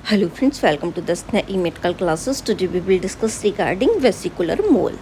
Hello friends, welcome to the SNAE medical classes. Today we will discuss regarding vesicular mole.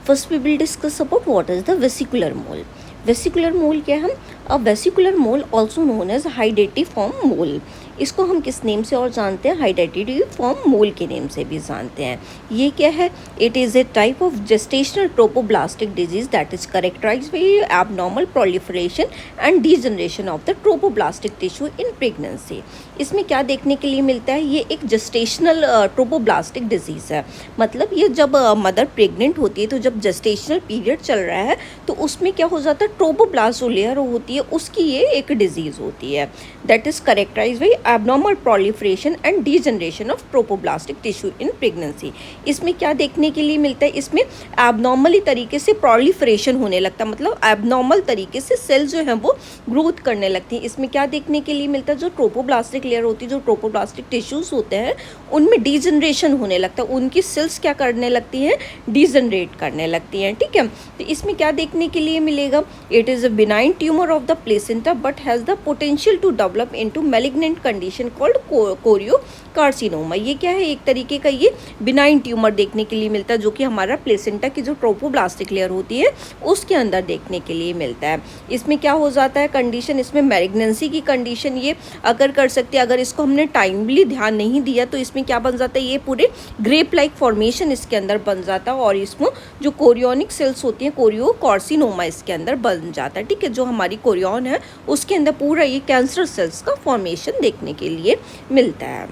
First we will discuss about what is the vesicular mole. Vesicular mole क्या है? A vesicular mole also known as hydatidiform mole. इसको हम किस name से और जानते हैं? hydatidiform mole के नेम से भी जानते हैं. ये क्या है? It is a type of gestational trophoblastic disease that is characterized by abnormal proliferation and degeneration of the trophoblastic tissue in pregnancy. इसमें क्या देखने के लिए मिलता है? ये एक जेस्टेशनल ट्रोपोब्लास्टिक डिजीज़ है. मतलब ये जब मदर प्रेग्नेंट होती है तो जब जेस्टेशनल पीरियड चल रहा है तो उसमें क्या हो जाता है, ट्रोपोब्लास्ट जो लेयर होती है उसकी ये एक डिजीज़ होती है. That is characterise by abnormal proliferation and degeneration of trophoblastic tissue in pregnancy. इसमें क्या देखने के लिए मिलता है? इसमें एबनॉर्मली तरीके से प्रोलिफरेशन होने लगता है, मतलब एबनॉर्मल तरीके से सेल्स जो हैं वो ग्रोथ करने लगती हैं. इसमें क्या देखने के लिए मिलता है? जो ट्रोपोब्लास्टिक लेयर होती है, जो ट्रोपोब्लास्टिक टिश्यूज होते हैं, उनमें डीजनरेशन होने लगता है. उनकी सेल्स क्या करने लगती हैं? डीजनरेट करने लगती हैं. ठीक है, तो इसमें क्या देखने के लिए मिलेगा? It is a benign tumour of the placenta but has the potential to develop into malignant condition called choriocarcinoma. ये क्या है? एक तरीके का ये बिनाइन ट्यूमर देखने के लिए मिलता है जो कि हमारा प्लेसेंटा की जो ट्रोपोब्लास्टिक लेयर होती है उसके अंदर देखने के लिए मिलता है. इसमें क्या हो जाता है कंडीशन? इसमें मैलिग्नेंसी की कंडीशन ये अगर कर सकती है. अगर इसको हमने टाइमली ध्यान नहीं दिया तो इसमें क्या बन जाता है? ये पूरे ग्रेप लाइक फॉर्मेशन इसके अंदर बन जाता है और इसमें जो कोरियोनिक सेल्स होती हैं, कोरियोकार्सिनोमा इसके अंदर बन जाता है. ठीक है, जो हमारी कोरियन है उसके अंदर पूरा ये कैंसर सेल्स का फॉर्मेशन देखने के लिए मिलता है.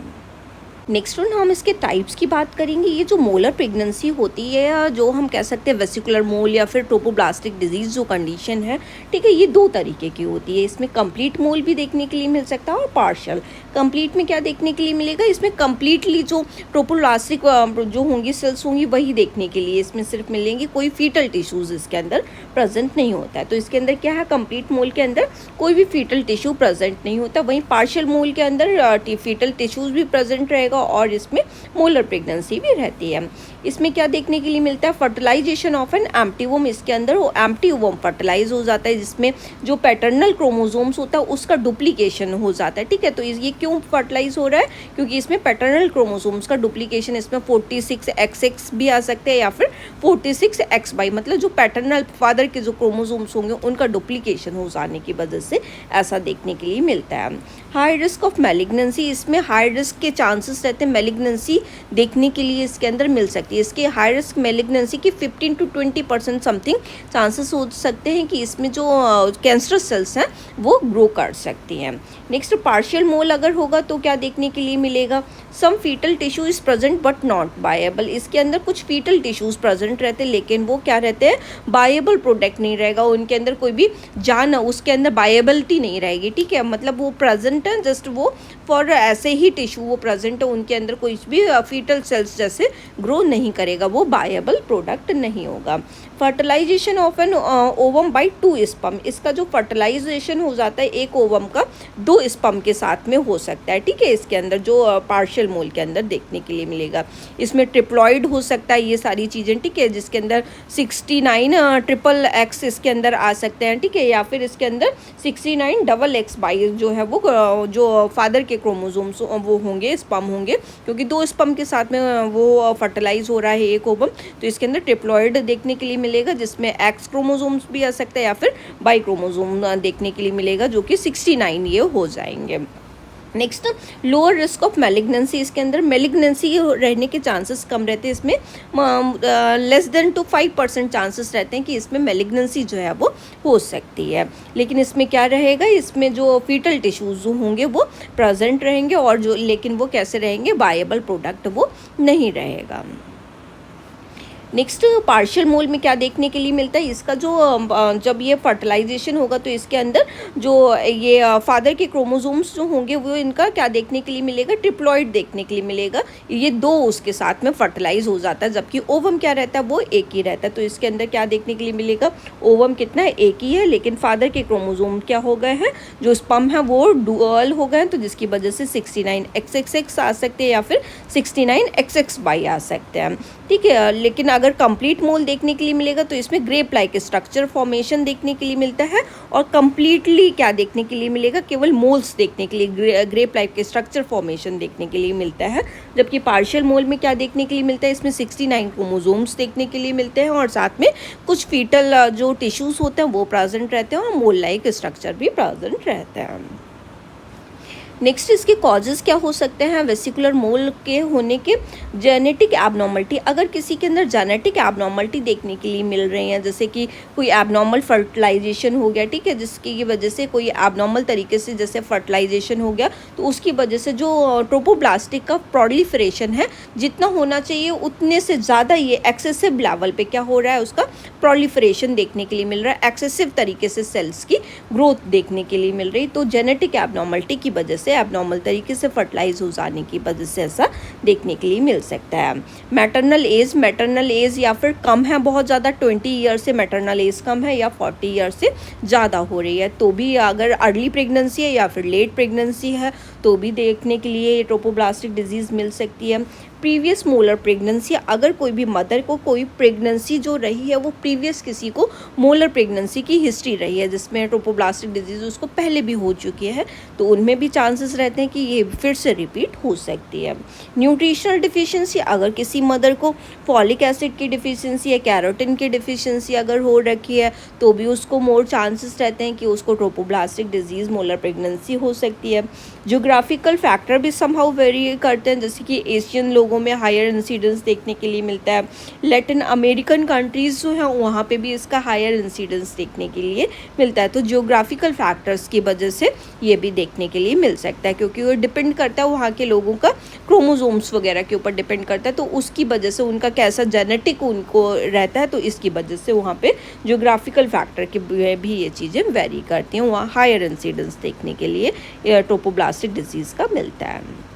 नेक्स्ट वन हम इसके टाइप्स की बात करेंगे. ये जो मोलर प्रेगनेंसी होती है, जो हम कह सकते हैं वेसिकुलर मोल या फिर ट्रोपोब्लास्टिक डिजीज़ जो कंडीशन है, ठीक है, ये दो तरीके की होती है. इसमें कंप्लीट मोल भी देखने के लिए मिल सकता है और पार्शियल. कंप्लीट में क्या देखने के लिए मिलेगा? इसमें कंप्लीटली जो ट्रोपोब्लास्टिक जो होंगी सेल्स होंगी वही देखने के लिए इसमें सिर्फ मिलेंगी. कोई फीटल टिश्यूज़ इसके अंदर प्रेजेंट नहीं होता है. तो इसके अंदर क्या है? कंप्लीट मोल के अंदर कोई भी फीटल टिश्यू प्रेजेंट नहीं होता. वहीं पार्शियल मोल के अंदर फीटल टिश्यूज़ भी प्रेजेंट रहेगा और इसमें मोलर प्रेगनेंसी भी रहती है. इसमें क्या देखने के लिए मिलता है? Fertilisation of an empty womb. इसके अंदर वो एम्प्टी वोम फर्टिलाइज हो जाता है जिसमें जो पैटर्नल क्रोमोसोम्स होता है उसका डुप्लीकेशन हो जाता है. ठीक है, तो ये क्यों फर्टिलाइज हो रहा है? क्योंकि इसमें पैटर्नल क्रोमोसोम्स का डुप्लीकेशन, इसमें 46XX भी आ सकते हैं या फिर 46XY, मतलब जो पैटर्नल फादर के जो क्रोमोसोम्स होंगे उनका डुप्लीकेशन हो जाने की वजह से ऐसा देखने के लिए मिलता है. High risk of malignancy. इसमें हाई रिस्क के चांसेस रहते हैं मैलिग्नेंसी देखने के लिए इसके अंदर मिल सकती है. इसके हाई रिस्क मैलिग्नेंसी की 15 to 20% समथिंग चांसेस हो सकते हैं कि इसमें जो कैंसरस सेल्स हैं वो ग्रो कर सकती हैं. नेक्स्ट पार्शियल मोल अगर होगा तो क्या देखने के लिए मिलेगा? Some foetal tissue is present but not viable. इसके अंदर कुछ फीटल टिश्यूज़ प्रेजेंट रहते हैं लेकिन वो क्या रहते हैं? बायेबल प्रोडक्ट नहीं रहेगा. उनके अंदर कोई भी जान, उसके अंदर बायेबिलिटी नहीं रहेगी. ठीक है, मतलब वो प्रेजेंट है, जस्ट वो फॉर ऐसे ही टिश्यू वो प्रेजेंट है. उनके अंदर कोई भी फीटल सेल्स जैसे ग्रो नहीं करेगा, वो बायेबल प्रोडक्ट नहीं होगा. Fertilisation of an ovum by 2 sperm. इसका जो फर्टिलाइजेशन हो जाता है एक ओवम का 2 स्पर्म के साथ में हो सकता है. ठीक है, इसके अंदर जो पार्शियल मोल के अंदर देखने के लिए मिलेगा. इसमें ट्रिप्लॉइड हो सकता है, ये सारी चीज़ें. ठीक है, जिसके अंदर 69 ट्रिपल एक्स इसके अंदर आ सकते हैं. ठीक है, या फिर इसके अंदर 69 डबल एक्स बाई जो है वो जो फादर के क्रोमोसोम्स वो होंगे, स्पर्म होंगे, क्योंकि 2 स्पर्म के साथ में वो फर्टिलाइज हो रहा है एक ओवम. तो इसके अंदर ट्रिप्लॉइड देखने के लिए मिलेगा जिसमें एक्स क्रोमोसोम्स भी आ सकता है या फिर बाई क्रोमोसोम देखने के लिए मिलेगा जो कि 69 ये हो जाएंगे. Next lower risk of malignancy. इसके अंदर मैलिग्नेंसी रहने के चांसेस कम रहते हैं. इसमें लेस देन टू 5% चांसेस रहते हैं कि इसमें मैलिग्नेंसी जो है वो हो सकती है. लेकिन इसमें क्या रहेगा? इसमें जो फीटल टिश्यूज़ होंगे वो प्रेजेंट रहेंगे और जो लेकिन वो कैसे रहेंगे? बायेबल प्रोडक्ट वो नहीं रहेगा. नेक्स्ट पार्शियल मोल में क्या देखने के लिए मिलता है? इसका जो जब ये फर्टिलाइजेशन होगा तो इसके अंदर जो ये फादर के क्रोमोसोम्स जो होंगे वो इनका क्या देखने के लिए मिलेगा? ट्रिप्लॉइड देखने के लिए मिलेगा. ये 2 उसके साथ में फर्टिलाइज हो जाता है जबकि ओवम क्या रहता है? वो एक ही रहता है. तो इसके अंदर क्या देखने के लिए मिलेगा? ओवम कितना है? एक ही है, लेकिन फादर के क्रोमोसोम क्या हो गए हैं? जो स्पर्म है वो डुअल हो गए हैं, तो जिसकी वजह से 69XXX आ सकते हैं या फिर 69XXY आ सकते हैं. ठीक है, लेकिन अगर कंप्लीट मोल देखने के लिए मिलेगा तो इसमें ग्रेप लाइक स्ट्रक्चर फॉर्मेशन देखने के लिए मिलता है, और कंप्लीटली क्या देखने के लिए मिलेगा, केवल मोल्स देखने के लिए ग्रेप लाइक के स्ट्रक्चर फॉर्मेशन देखने के लिए मिलता है। जबकि पार्शियल मोल में क्या देखने के लिए मिलता है, इसमें 69 क्रोमोसोम्स देखने के लिए मिलते हैं और साथ में कुछ फीटल जो टिश्यूज़ होते हैं वो प्रेजेंट रहते हैं और मोल लाइक स्ट्रक्चर भी प्रेजेंट रहता है। नेक्स्ट इसके कॉजेज़ क्या हो सकते हैं वेसिकुलर मोल के होने के। जेनेटिक एबनॉर्मलिटी, अगर किसी के अंदर जेनेटिक एबनॉर्मलिटी देखने के लिए मिल रही हैं, जैसे कि कोई एबनॉर्मल फर्टिलाइजेशन हो गया, ठीक है, जिसकी वजह से कोई एबनॉर्मल तरीके से जैसे फर्टिलाइजेशन हो गया, तो उसकी वजह से जो ट्रोपोब्लास्टिक का प्रोलिफरेशन है जितना होना चाहिए उतने से ज़्यादा ये एक्सेसिव लेवल पे क्या हो रहा है, उसका प्रोलिफरेशन देखने के लिए मिल रहा है, एक्सेसिव तरीके से सेल्स की ग्रोथ देखने के लिए मिल रही। तो जेनेटिक एबनॉर्मलिटी की वजह से, एबनॉर्मल तरीके से फर्टिलाइज हो जाने की वजह से ऐसा देखने के लिए मिल सकता है। मैटरनल एज या फिर कम है बहुत ज़्यादा, 20 ईयर से मैटरनल एज कम है या 40 ईयर से ज़्यादा हो रही है, तो भी अगर अर्ली प्रेगनेंसी है या फिर लेट प्रेगनेंसी है तो भी देखने के लिए ट्रोपोब्लास्टिक डिजीज़ मिल सकती है। प्रीवियस मोलर प्रेगनेंसी, अगर कोई भी मदर को कोई प्रेगनेंसी जो रही है वो प्रीवियस किसी को मोलर प्रेगनेंसी की हिस्ट्री रही है जिसमें ट्रोपोब्लास्टिक डिजीज़ उसको पहले भी हो चुकी है, तो उनमें भी चांसेस रहते हैं कि ये फिर से रिपीट हो सकती है। न्यूट्रिशनल डिफिशिएंसी, अगर किसी मदर को फॉलिक एसिड की डिफिशिएंसी या कैरोटीन की डिफिशिएंसी अगर हो रखी है तो भी उसको मोर चांसेस रहते हैं कि उसको ट्रोपोब्लास्टिक डिजीज़ मोलर प्रेगनेंसी हो सकती है। ज्योग्राफिकल फैक्टर भी समहाउ वेरी करते हैं, जैसे कि एशियन लोगों में हायर इंसिडेंस देखने के लिए मिलता है, लैटिन अमेरिकन कंट्रीज़ जो हैं वहाँ पे भी इसका हायर इंसिडेंस देखने के लिए मिलता है। तो ज्योग्राफिकल फैक्टर्स की वजह से ये भी देखने के लिए मिल सकता है, क्योंकि वो डिपेंड करता है वहाँ के लोगों का क्रोमोसोम्स वगैरह के ऊपर डिपेंड करता है, तो उसकी वजह से उनका कैसा जेनेटिक उनको रहता है, तो इसकी वजह से वहाँ पे ज्योग्राफिकल फैक्टर के भी ये चीज़ें वेरी करती हैं, वहाँ हायर इंसिडेंस देखने के लिए ट्रोपोब्लास्टिक डिजीज़ का मिलता है।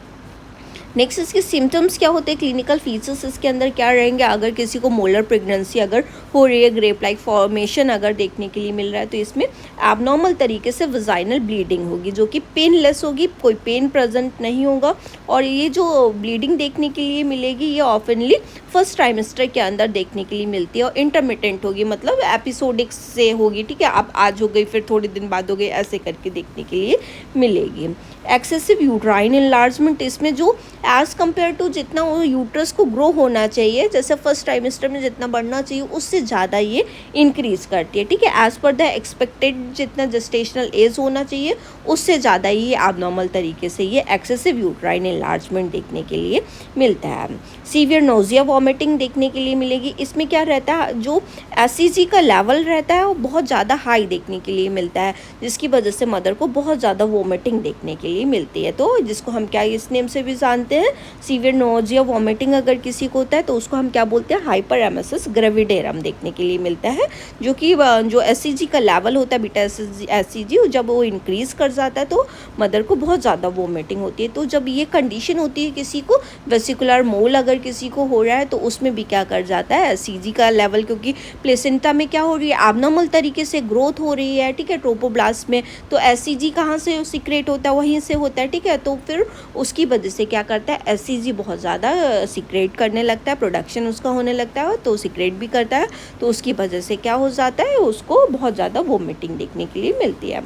नेक्स्ट इसके सिम्टम्स क्या होते हैं, क्लिनिकल फीचर्स इसके अंदर क्या रहेंगे। अगर किसी को मोलर प्रेगनेंसी अगर हो रही है, ग्रेप लाइक फॉर्मेशन अगर देखने के लिए मिल रहा है, तो इसमें एबनॉर्मल तरीके से वजाइनल ब्लीडिंग होगी जो कि पेनलेस होगी, कोई पेन प्रेजेंट नहीं होगा, और ये जो ब्लीडिंग देखने के लिए मिलेगी ये ऑफनली फर्स्ट ट्राइमेस्टर के अंदर देखने के लिए मिलती है और इंटरमिटेंट होगी, मतलब एपिसोडिक से होगी, ठीक है, आप आज हो गई फिर थोड़े दिन बाद हो गई, ऐसे करके देखने के लिए मिलेगी। एक्सेसिव यूट्राइन इनलार्जमेंट, इसमें जो एज़ कम्पेयर टू जितना वो यूट्रस को ग्रो होना चाहिए, जैसे फर्स्ट ट्राइमेस्टर में जितना बढ़ना चाहिए उससे ज़्यादा ये इंक्रीज़ करती है, ठीक है, एज़ पर द एक्सपेक्टेड जितना जेस्टेशनल एज होना चाहिए उससे ज़्यादा ये एबनॉर्मल तरीके से ये एक्सेसिव यूट्राइन इनलार्जमेंट देखने के लिए मिलता है। सीवियर नोजिया वॉमिटिंग देखने के लिए मिलेगी, इसमें क्या रहता है, जो एसिजी का लेवल रहता है वो बहुत ज़्यादा हाई देखने के लिए मिलता है, जिसकी वजह से मदर को बहुत ज़्यादा वॉमिटिंग देखने के लिए मिलती है, तो जिसको हम क्या इस नेम से भी जानते हैं, सीवियर नोजिया वॉमिटिंग अगर किसी को होता है तो उसको हम क्या बोलते हैं, हाइपर एमेसिस ग्रेविडेरम देखने के लिए मिलता है, जो कि जो एसिजी का लेवल होता है बीटा एसिजी जब वो इंक्रीज़ कर जाता है तो मदर को बहुत ज़्यादा वॉमिटिंग होती है। तो जब ये कंडीशन होती है किसी को वेसिकुलर मोल अगर किसी को हो रहा है तो उसमें भी क्या कर जाता है, एसिजी का लेवल, क्योंकि प्लेसेंटा में क्या हो रही है, एबनॉर्मल तरीके से ग्रोथ हो रही है, ठीक है, ट्रोपोब्लास्ट में, तो एसिजी कहाँ से सीक्रेट होता है, वहीं से होता है, ठीक है, तो फिर उसकी वजह से क्या करता है, एसिजी बहुत ज़्यादा सीक्रेट करने लगता है, प्रोडक्शन उसका होने लगता है तो सीक्रेट भी करता है, तो उसकी वजह से क्या हो जाता है, उसको बहुत ज़्यादा वोमिटिंग देखने के लिए मिलती है।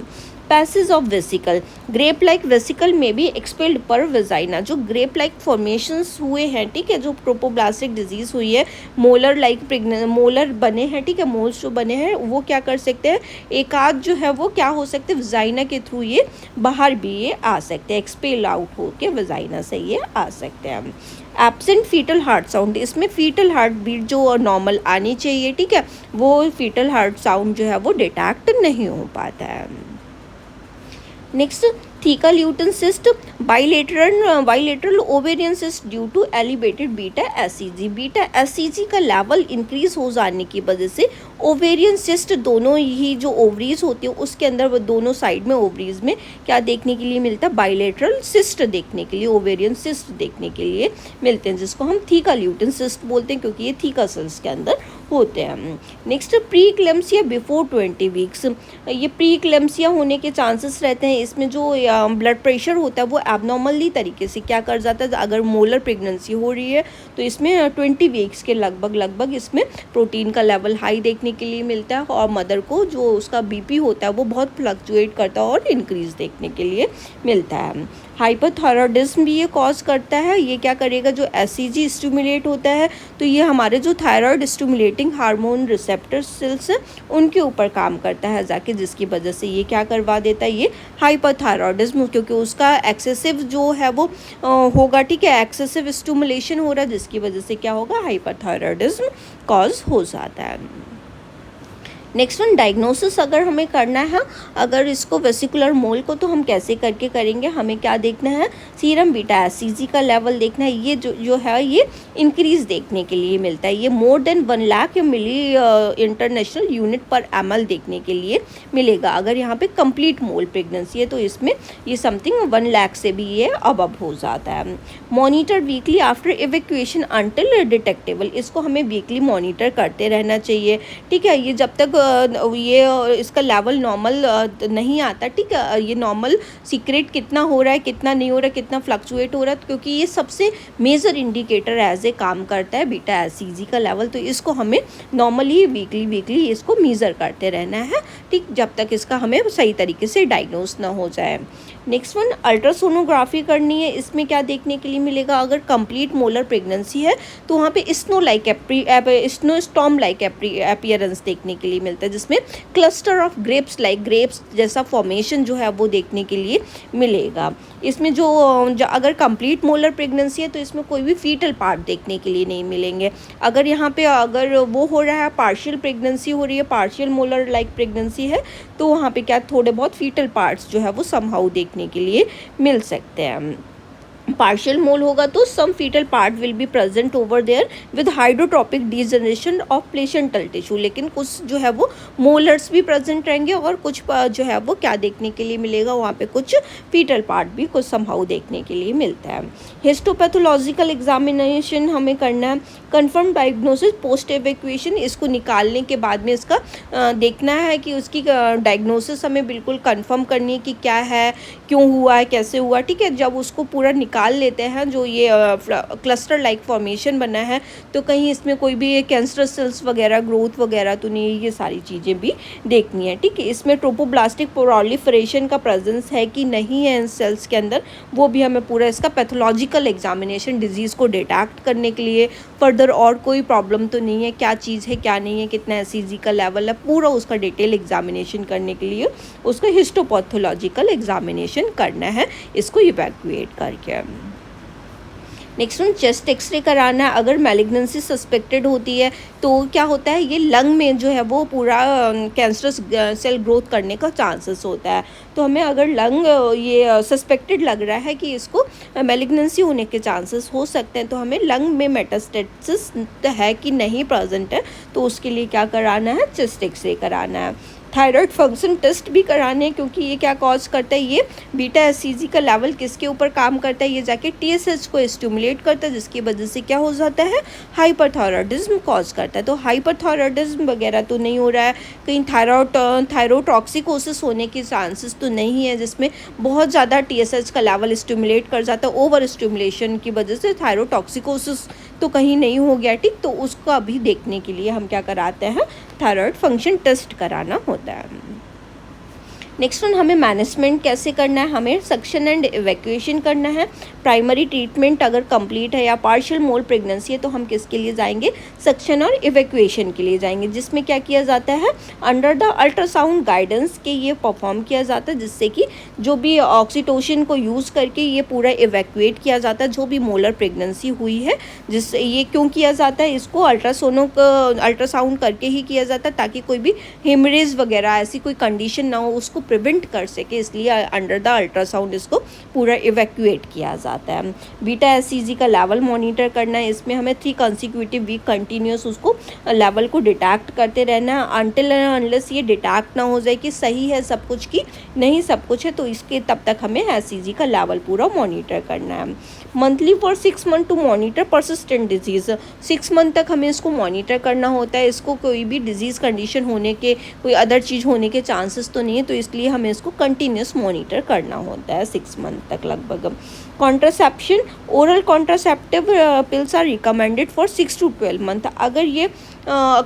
Passage of vesicle, grape like vesicle में भी एक्सपेल्ड पर वेजाइना, जो ग्रेप लाइक फॉर्मेशंस हुए हैं, ठीक है, जो ट्रोपोब्लास्टिक डिजीज़ हुई है, मोलर लाइक मोलर बने हैं, ठीक है, मोल्स जो बने हैं वो क्या कर सकते हैं, एक आध जो है वो क्या हो सकते हैं, वेजाइना के थ्रू ये बाहर भी ये आ सकते हैं, एक्सपेल आउट होके वेजाइना से ये आ सकते हैं। एब्सेंट फीटल हार्ट साउंड, इसमें फीटल हार्ट बीट जो नॉर्मल आनी चाहिए, ठीक है, वो फीटल हार्ट साउंड जो है वो डिटेक्ट नहीं हो पाता है। Next theca lutein cyst, bilateral ovarian cyst due to elevated beta HCG, beta HCG का लेवल इंक्रीज हो जाने की वजह से ओवेरियन सिस्ट दोनों ही जो ओवरीज होती है उसके अंदर वो दोनों साइड में ओवरीज में क्या देखने के लिए मिलता है, बाइलेटरल सिस्ट देखने के लिए, ओवेरियन सिस्ट देखने के लिए मिलते हैं, जिसको हम थीका ल्यूटेन सिस्ट बोलते हैं क्योंकि ये थीका सेल्स के अंदर होते हैं। नेक्स्ट प्री क्लेम्सिया बिफोर 20 वीक्स, ये प्री क्लेम्सिया होने के चांसेस रहते हैं। इसमें जो ब्लड प्रेशर होता है वो एबनॉर्मली तरीके से क्या कर जाता है, अगर मोलर प्रेगनेंसी हो रही है तो इसमें 20 वीक्स के लगभग इसमें प्रोटीन का लेवल हाई देखने के लिए मिलता है, और मदर को जो उसका बीपी होता है वो बहुत फ्लक्चुएट करता है और इंक्रीज देखने के लिए मिलता है। हाइपरथायरॉयडिज्म भी ये कॉज करता है। ये क्या करेगा, जो एससीजी स्टिमुलेट होता है तो ये हमारे जो thyroid stimulating hormone receptor cells हैं उनके ऊपर काम करता है जाके, जिसकी वजह से ये क्या करवा देता है, ये हाइपरथायरॉयडिज्म, क्योंकि उसका एक्सेसिव जो है वो होगा, ठीक है, एक्सेसिव स्टिमुलेशन हो रहा है जिसकी वजह से क्या होगा, हाइपरथायरॉयडिज्म कॉज हो जाता है। नेक्स्ट वन, डायग्नोसिस अगर हमें करना है अगर इसको वेसिकुलर मोल को, तो हम कैसे करके करेंगे, हमें क्या देखना है, सीरम बीटा एससीजी का लेवल देखना है। ये जो है ये इंक्रीज देखने के लिए मिलता है, ये मोर देन 1 लाख मिली इंटरनेशनल यूनिट पर ml देखने के लिए मिलेगा। अगर यहाँ पे कंप्लीट मोल प्रेगनेंसी है तो इसमें ये समथिंग 1 लाख से भी ये अबव हो जाता है। Monitor weekly after evacuation until detectable, इसको हमें वीकली मॉनिटर करते रहना चाहिए, ठीक है। ये जब तक ये इसका लेवल नॉर्मल नहीं आता, ठीक है, ये नॉर्मल सीक्रेट कितना हो रहा है, कितना नहीं हो रहा है, कितना फ्लक्चुएट हो रहा है, क्योंकि ये सबसे मेजर इंडिकेटर एज ए काम करता है बीटा एससीजी का लेवल, तो इसको हमें नॉर्मली वीकली इसको मेजर करते रहना है, ठीक, जब तक इसका हमें सही तरीके से डायग्नोस ना हो जाए। नेक्स्ट वन, अल्ट्रासोनोग्राफी करनी है। इसमें क्या देखने के लिए मिलेगा, अगर कंप्लीट मोलर प्रेगनेंसी है तो वहाँ पे स्नो स्टॉर्म लाइक अपीयरेंस देखने के लिए मिलता है, जिसमें cluster of grapes like grapes जैसा फॉर्मेशन जो है वो देखने के लिए मिलेगा। इसमें जो अगर कंप्लीट मोलर प्रेगनेंसी है तो इसमें कोई भी फीटल पार्ट देखने के लिए नहीं मिलेंगे। अगर यहाँ पे अगर वो हो रहा है, पार्शियल प्रेगनेंसी हो रही है, पार्शियल मोलर लाइक प्रेगनेंसी है, तो वहाँ पे क्या थोड़े बहुत फीटल पार्ट्स जो है वो समहाउ देखने के लिए मिल सकते हैं। पार्शियल मोल होगा तो some foetal part will be present over there with hydrotropic degeneration of placental tissue, लेकिन कुछ जो है वो मोलर्स भी प्रेजेंट रहेंगे और कुछ जो है वो क्या देखने के लिए मिलेगा, वहाँ पे कुछ फीटल पार्ट भी कुछ समहाउ देखने के लिए मिलता है। हिस्टोपैथोलॉजिकल एग्जामिनेशन हमें करना है। कंफर्म डायग्नोसिस पोस्ट एवैक्यूएशन, इसको निकालने के बाद में इसका देखना है कि उसकी डायग्नोसिस हमें बिल्कुल कंफर्म करनी है कि क्या है, क्यों हुआ है, कैसे हुआ, ठीक है। जब उसको पूरा निकाल लेते हैं, जो ये क्लस्टर लाइक फॉर्मेशन बना है, तो कहीं इसमें कोई भी कैंसरस सेल्स वगैरह ग्रोथ वगैरह तो नहीं है, ये सारी चीज़ें भी देखनी है, ठीक है। इसमें ट्रोपोब्लास्टिक प्रोलिफरेशन का प्रेजेंस है कि नहीं है इन सेल्स के अंदर, वो भी हमें पूरा इसका पैथोलॉजिकल एग्जामिनेशन डिजीज़ को डिटेक्ट करने के लिए, फर्दर और कोई प्रॉब्लम तो नहीं है, क्या चीज़ है क्या नहीं है, कितना एससीजी का लेवल है, पूरा उसका डिटेल एग्जामिनेशन करने के लिए उसका हिस्टोपैथोलॉजिकल एग्जामिनेशन करना है, इसको इवैक्यूएट करके। नेक्स्ट वन, चेस्ट एक्सरे कराना है। अगर मैलिग्नेंसी सस्पेक्टेड होती है तो क्या होता है, ये लंग में जो है वो पूरा कैंसरस सेल ग्रोथ करने का चांसेस होता है, तो हमें अगर लंग ये सस्पेक्टेड लग रहा है कि इसको मैलिग्नेंसी होने के चांसेस हो सकते हैं, तो हमें लंग में मेटास्टेसिस है कि नहीं प्रेजेंट है, तो उसके लिए क्या कराना है, चेस्ट एक्सरे कराना है। थायराइड फंक्शन टेस्ट भी कराने हैं, क्योंकि ये क्या कॉज करता है, ये बीटा एससीजी का लेवल किसके ऊपर काम करता है, ये जाके टीएसएच को स्टिमुलेट करता है, जिसकी वजह से क्या हो जाता है, हाइपरथायरॉयडिज्म कॉज करता है। तो हाइपरथायरॉयडिज्म वगैरह तो नहीं हो रहा है, कहीं थायरोटॉक्सिकोसिस होने के चांसेस तो नहीं है, जिसमें बहुत ज़्यादा टीएसएच का लेवल स्टिमुलेट कर जाता है, ओवर स्टिमुलेशन की वजह से थायरोटॉक्सिकोसिस तो कहीं नहीं हो गया, ठीक। तो उसको अभी देखने के लिए हम क्या कराते हैं, थायराइड फंक्शन टेस्ट कराना होता है। नेक्स्ट वन, हमें मैनेजमेंट कैसे करना है, हमें सक्शन एंड इवैक्यूएशन करना है। प्राइमरी ट्रीटमेंट अगर कंप्लीट है या पार्शियल मोल प्रेगनेंसी है तो हम किसके लिए जाएंगे, सक्शन और इवैक्यूएशन के लिए जाएंगे, जिसमें क्या किया जाता है, अंडर द अल्ट्रासाउंड गाइडेंस के ये परफॉर्म किया जाता है, जिससे कि जो भी ऑक्सीटोसिन को यूज़ करके ये पूरा इवैक्यूएट किया जाता है जो भी मोलर प्रेगनेंसी हुई है। जिससे ये क्यों किया जाता है, इसको अल्ट्रासाउंड करके ही किया जाता है, ताकि कोई भी हेमरेज वगैरह ऐसी कोई कंडीशन ना हो, उसको प्रिवेंट कर सके, इसलिए अंडर द अल्ट्रासाउंड इसको पूरा इवैक्यूएट किया जाता है। बीटा एससीजी का लेवल मॉनिटर करना है, इसमें हमें 3 कंसेक्यूटिव वीक कंटिन्यूस उसको लेवल को डिटेक्ट करते रहना है अनटिल अनलेस ये डिटेक्ट ना हो जाए कि सही है सब कुछ की नहीं सब कुछ है, तो इसके तब तक हमें एससीजी का लेवल पूरा मॉनिटर करना है। Monthly for 6 month to monitor persistent disease, 6 month तक हमें इसको मॉनिटर करना होता है। इसको कोई भी डिजीज़ कंडीशन होने के, कोई अदर चीज़ होने के चांसेस तो नहीं है, तो इसलिए हमें इसको कंटिन्यूस मॉनिटर करना होता है 6 मंथ तक लगभग। Contraception, oral contraceptive pills are recommended for 6 to 12 month. अगर ये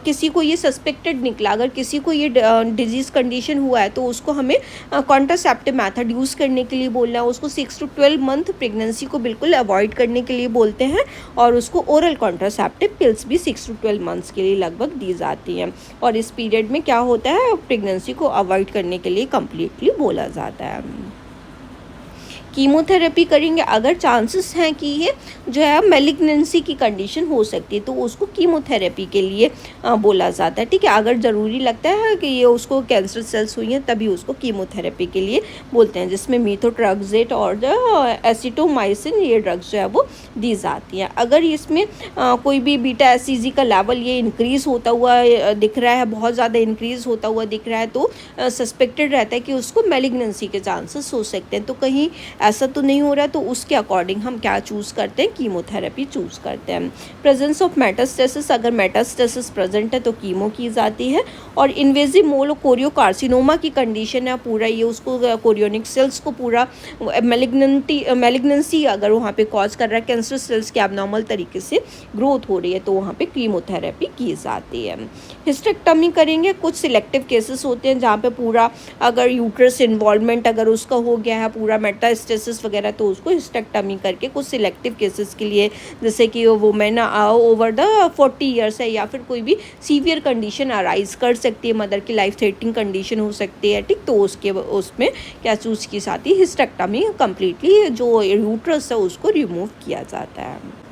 किसी को ये सस्पेक्टेड निकला, अगर किसी को ये डिजीज़ कंडीशन हुआ है, तो उसको हमें कॉन्ट्रासेप्टिव मेथड यूज़ करने के लिए बोलना है। उसको 6 to 12 मंथ प्रेगनेंसी को बिल्कुल अवॉइड करने के लिए बोलते हैं, और उसको ओरल कॉन्ट्रासेप्टिव पिल्स भी 6 to 12 मंथ्स के लिए लगभग दी जाती हैं। और इस पीरियड में क्या होता है, प्रेगनेंसी को अवॉइड करने के लिए कम्प्लीटली बोला जाता है। कीमोथेरेपी करेंगे, अगर चांसेस हैं कि ये जो है मेलिग्नेंसी की कंडीशन हो सकती है, तो उसको कीमोथेरेपी के लिए बोला जाता है। ठीक है, अगर ज़रूरी लगता है कि ये उसको कैंसर सेल्स हुई हैं, तभी उसको कीमोथेरेपी के लिए बोलते हैं, जिसमें मीथोट्रेक्सेट और एसिटोमाइसिन ये ड्रग्स जो है वो दी जाती हैं। अगर इसमें कोई भी बीटा एससीजी का लेवल ये इंक्रीज़ होता हुआ दिख रहा है, बहुत ज़्यादा इंक्रीज़ होता हुआ दिख रहा है, तो सस्पेक्टेड रहता है कि उसको मेलिग्नेंसी के चांसेस हो सकते हैं। तो कहीं ऐसा तो नहीं हो रहा, तो उसके अकॉर्डिंग हम क्या चूज़ करते हैं, कीमोथेरेपी चूज़ करते हैं। प्रेजेंस ऑफ मेटास्टेसिस, अगर मेटास्टेसिस प्रेजेंट है तो कीमो की जाती है। और इन्वेजिव मोल कोरियोकार्सिनोमा की कंडीशन है, पूरा ये उसको कोरियोनिक सेल्स को पूरा मेलिग्नेंसी अगर वहाँ पे कॉज कर रहा है, कैंसर सेल्स के एबनॉर्मल तरीके से ग्रोथ हो रही है, तो वहाँ पे कीमोथेरेपी की जाती है। हिस्टेक्टमी करेंगे, कुछ सिलेक्टिव केसेस होते हैं जहाँ पे पूरा अगर यूट्रस इन्वॉल्वमेंट अगर उसका हो गया है, पूरा मेटास्टेसिस वगैरह, तो उसको हिस्टेक्टमी करके कुछ सिलेक्टिव केसेस के लिए, जैसे कि वुमेन ओवर द 40 ईयर्स है, या फिर कोई भी सीवियर कंडीशन अराइज कर सकती है, मदर की लाइफ थ्रेटनिंग कंडीशन हो सकती है, ठीक, तो उसमें क्या चूज़ की जाती है, हिस्टेक्टमी, कम्प्लीटली जो यूट्रस है उसको रिमूव किया जाता है।